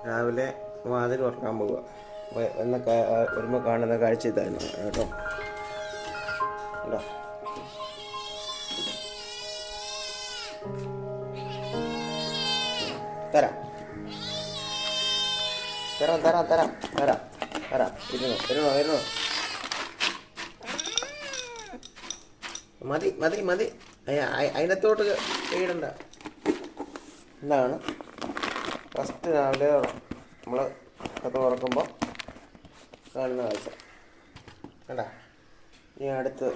രാവിലെ വാതിൽ തുറക്കാൻ പോവുക. വരുമ്പോൾ കാണുന്ന കാഴ്ച ഇതായിരുന്നു കേട്ടോ. കേട്ടോ, തരാം തരാം തരാം തരാം തരാം തരാം. ഇരുന്നോ. മതി മതി മതി. അതിനകത്തോട്ട് ഇടണ്ട. എന്താണ് ഫസ്റ്റ് രാവിലെ നമ്മൾ കഥ തുറക്കുമ്പോൾ കാണുന്ന കാഴ്ച കണ്ടാ. ഇനി അടുത്ത്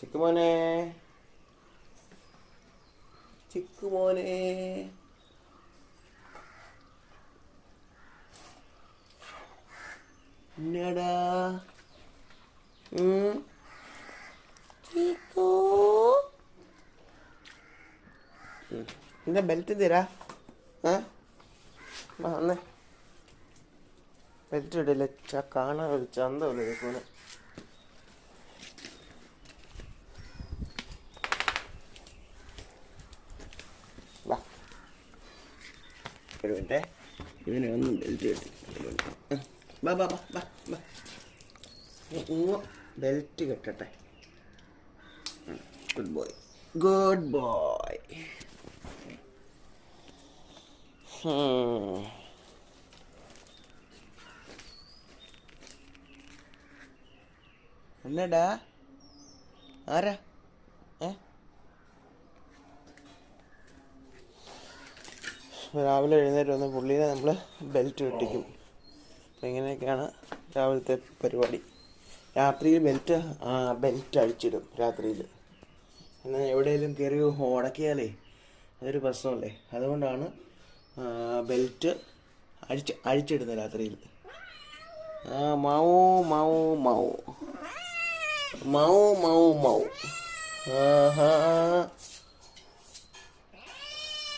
ചിക്കുമോനെ എന്നടാ ചിക്കു നിന്റെ ബെൽറ്റ് തരാ. വന്നേ, ബെൽറ്റ് ഇടില്ല. കാണാൻ ഒരു ചന്തമില്ല ചിക്കുനെ. ഒരു മിനിറ്റേ, ഇവനെ ഒന്നും ബെൽറ്റ് കെട്ടി. ബെൽറ്റ് കെട്ടട്ടെ. Good boy. എന്നടാ ആരാ? രാവിലെ എഴുന്നേറ്റ് വന്ന് പുള്ളീനെ നമ്മൾ ബെൽറ്റ് കെട്ടിക്കും. അപ്പം ഇങ്ങനെയൊക്കെയാണ് രാവിലത്തെ പരിപാടി. രാത്രിയിൽ ബെൽറ്റ് അഴിച്ചിടും. രാത്രിയിൽ എന്നാൽ എവിടെയെങ്കിലും കയറി ഉടക്കിയാലേ അതൊരു പ്രശ്നമല്ലേ. അതുകൊണ്ടാണ് ബെൽറ്റ് അഴിച്ചിടുന്നത് രാത്രിയിൽ. മാവൂ മാവൂ മാവൂ മാവൂ മാവൂ മാവൂ.